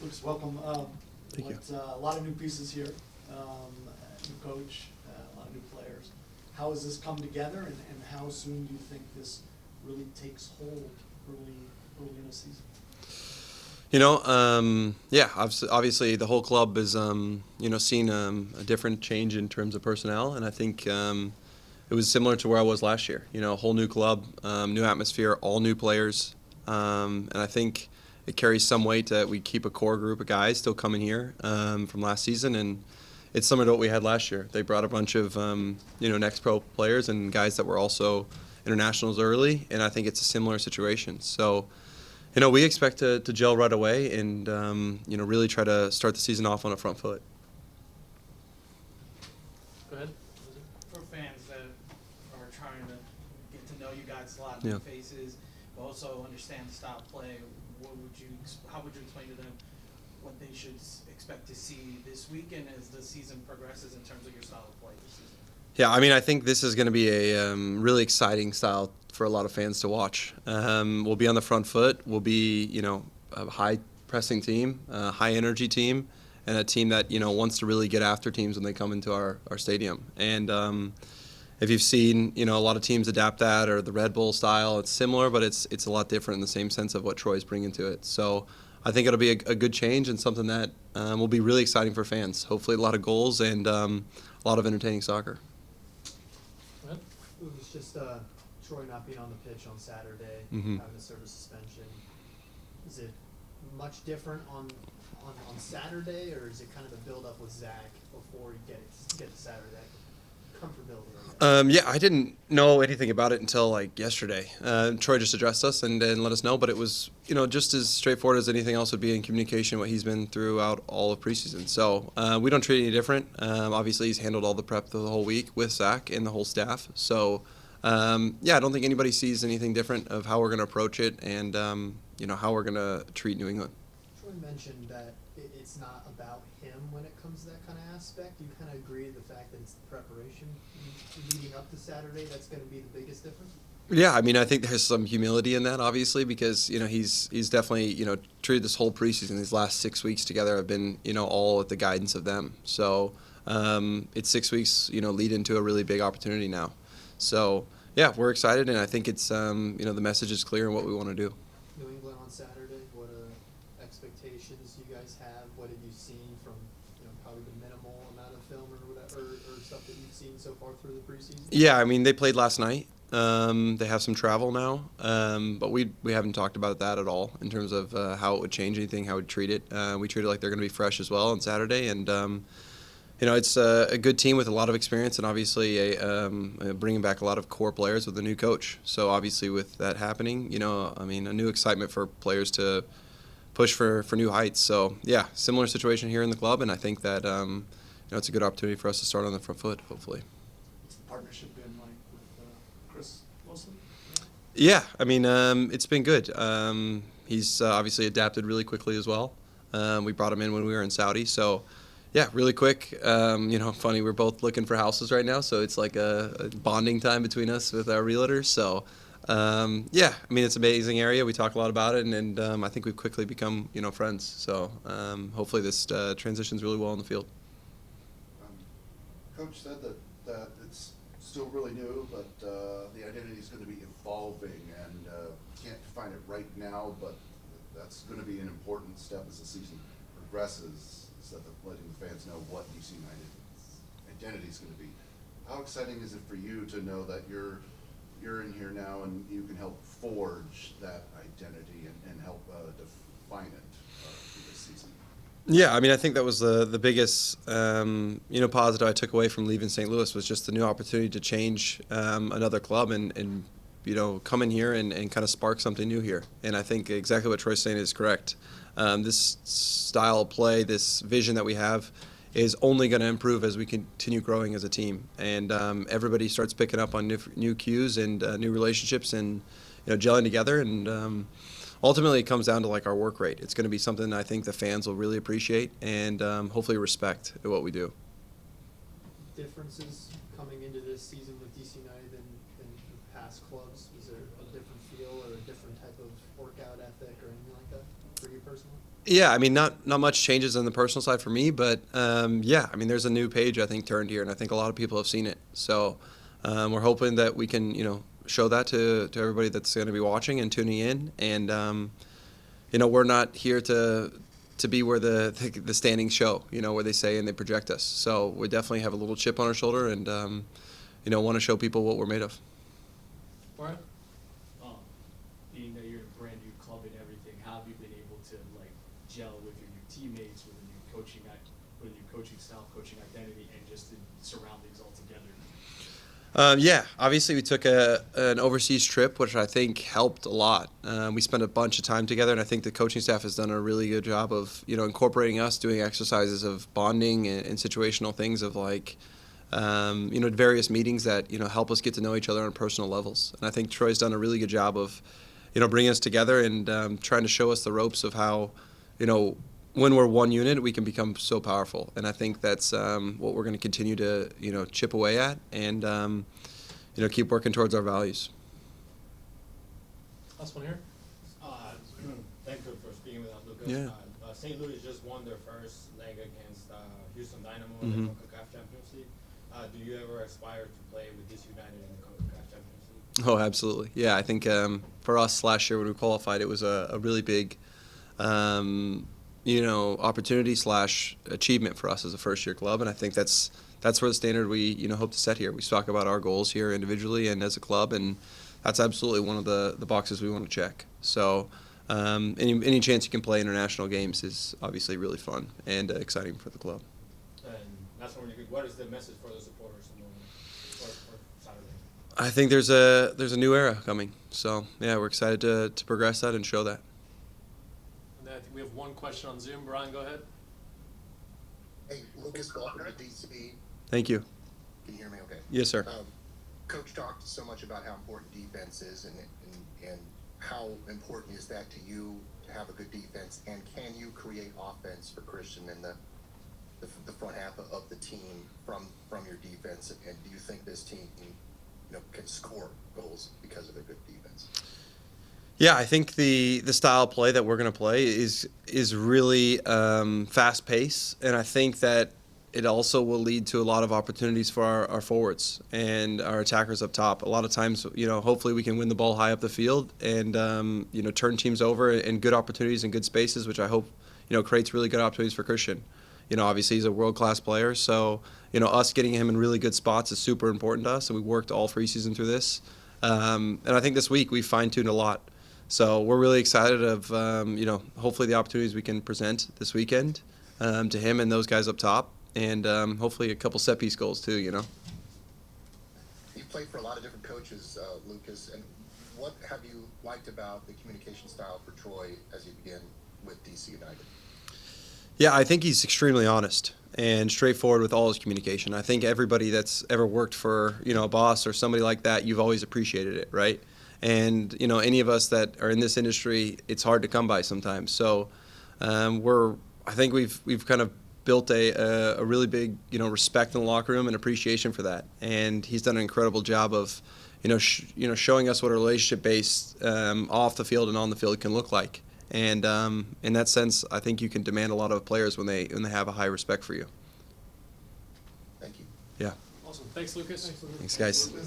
Lucas, welcome. Thank you. A lot of new pieces here, new coach, a lot of new players. How has this come together, and how soon do you think this really takes hold early in the season? Obviously the whole club is, seen a different change in terms of personnel, and I think it was similar to where I was last year. A whole new club, new atmosphere, all new players, and I think it carries some weight that we keep a core group of guys still coming here from last season, and it's similar to what we had last year. They brought a bunch of next pro players and guys that were also internationals early, and I think it's a similar situation. So. We expect to gel right away and, really try to start the season off on a front foot. Go ahead. For fans that are trying to get to know you guys, a lot of new faces, but also understand the style of play, how would you explain to them what they should expect to see this weekend as the season progresses in terms of your style of play this season? Yeah, I think this is going to be a really exciting style for a lot of fans to watch. We'll be on the front foot. We'll be, a high-pressing team, a high-energy team, and a team that, wants to really get after teams when they come into our stadium. And if you've seen, a lot of teams adapt that or the Red Bull style, it's similar, but it's a lot different in the same sense of what Troy's bringing to it. So I think it'll be a good change and something that will be really exciting for fans. Hopefully a lot of goals and a lot of entertaining soccer. It was just Troy not being on the pitch on Saturday, Mm-hmm. having to serve a suspension. Is it much different on Saturday, or is it kind of a build-up with Zach before you get to Saturday? Comfortability. I didn't know anything about it until yesterday. Troy just addressed us and let us know, but it was just as straightforward as anything else would be in communication. What he's been throughout all of preseason, so we don't treat it any different. Obviously, he's handled all the prep the whole week with Zach and the whole staff. So I don't think anybody sees anything different of how we're going to approach it and how we're going to treat New England. Troy mentioned that it's not about him when it comes to that kind of aspect. Do you kind of agree with the fact that it's the preparation leading up to Saturday that's going to be the biggest difference? Yeah, I think there's some humility in that, obviously, because he's definitely treated this whole preseason. These last 6 weeks together have been all at the guidance of them. So it's 6 weeks lead into a really big opportunity now. So yeah, we're excited, and I think it's the message is clear in what we want to do. New England on Saturday. What expectations you guys have? What have you seen from probably the minimal amount of film or whatever, or stuff that you've seen so far through the preseason? Yeah, they played last night. They have some travel now, but we haven't talked about that at all in terms of how it would change anything, how we'd treat it. We treat it like they're going to be fresh as well on Saturday, and it's a good team with a lot of experience, and obviously bringing back a lot of core players with a new coach. So obviously with that happening, a new excitement for players to push for new heights. So yeah, similar situation here in the club, and I think that it's a good opportunity for us to start on the front foot, hopefully. What's the partnership been like with Chris mostly? Yeah, it's been good. He's obviously adapted really quickly as well. We brought him in when we were in Saudi, so yeah, really quick. Funny, we're both looking for houses right now, so it's like a bonding time between us with our realtors. So it's an amazing area. We talk a lot about it, and I think we've quickly become friends. So hopefully this transitions really well in the field. Coach said that it's still really new, but the identity is going to be evolving, and can't define it right now, but that's going to be an important step as the season progresses, is that letting the fans know what DC United's identity is going to be. How exciting is it for you to know that you're in here now and you can help forge that identity and help define it through this season? Yeah, I think that was the biggest positive I took away from leaving St. Louis was just the new opportunity to change another club and come in here and kind of spark something new here. And I think exactly what Troy's saying is correct. This style of play, this vision that we have, is only going to improve as we continue growing as a team. And everybody starts picking up on new cues and new relationships and gelling together. And ultimately, it comes down to our work rate. It's going to be something I think the fans will really appreciate and hopefully respect what we do. Differences coming into this season with DC United than past clubs? Is there a different feel or a different type of workout ethic or anything like that for you personally? Yeah, I mean, not much changes on the personal side for me, but yeah, I mean, there's a new page I think turned here, and I think a lot of people have seen it. So we're hoping that we can, show that to everybody that's going to be watching and tuning in. And we're not here to be where the standings show, where they say and they project us. So we definitely have a little chip on our shoulder, and want to show people what we're made of. Brian? Being that you're a brand new club and everything, how have you been able to gel with your new teammates, with a new coaching style, coaching identity, and just the surroundings altogether? Yeah, obviously we took an overseas trip, which I think helped a lot. We spent a bunch of time together, and I think the coaching staff has done a really good job of incorporating us, doing exercises of bonding and situational things of various meetings that help us get to know each other on personal levels. And I think Troy's done a really good job of bringing us together and trying to show us the ropes of how when we're one unit, we can become so powerful. And I think that's what we're going to continue to, chip away at and, keep working towards our values. Last one here. Thank you for speaking with us, Lucas. Yeah. St. Louis just won their first leg against Houston Dynamo Mhm. in the CONCACAF Champions League. Do you ever aspire to play with DC United in the CONCACAF Champions League? Oh, absolutely. Yeah, I think for us last year when we qualified, it was a really big opportunity / achievement for us as a first-year club, and I think that's where the standard we hope to set here. We talk about our goals here individually and as a club, and that's absolutely one of the boxes we want to check. So any chance you can play international games is obviously really fun and exciting for the club. And last one, what is the message for the supporters for Saturday? I think there's a new era coming. So yeah, we're excited to progress that and show that. And then I think we have one question on Zoom. Brian, go ahead. Hey, Lucas Bartlett, DC. Thank you. Can you hear me okay? Yes, sir. Coach talked so much about how important defense is and how important is that to you to have a good defense, and can you create offense for Christian in the front half of the team from your defense, and do you think this team can score goals because of their good defense? Yeah, I think the style of play that we're going to play is really fast pace, and I think that it also will lead to a lot of opportunities for our forwards and our attackers up top. A lot of times, hopefully we can win the ball high up the field and turn teams over in good opportunities and good spaces, which I hope creates really good opportunities for Christian. Obviously he's a world-class player, so us getting him in really good spots is super important to us, and we worked all preseason through this. And I think this week we fine-tuned a lot. So we're really excited of, hopefully the opportunities we can present this weekend to him and those guys up top, and hopefully a couple set-piece goals too, You've played for a lot of different coaches, Lucas, and what have you liked about the communication style for Troy as you begin with DC United? Yeah, I think he's extremely honest and straightforward with all his communication. I think everybody that's ever worked for, a boss or somebody like that, you've always appreciated it, right? And, any of us that are in this industry, it's hard to come by sometimes. So I think we've kind of built a really big, respect in the locker room and appreciation for that. And he's done an incredible job of, showing us what a relationship based off the field and on the field can look like. And in that sense, I think you can demand a lot of players when they have a high respect for you. Thank you. Yeah. Awesome. Thanks, Lucas. Thanks, guys.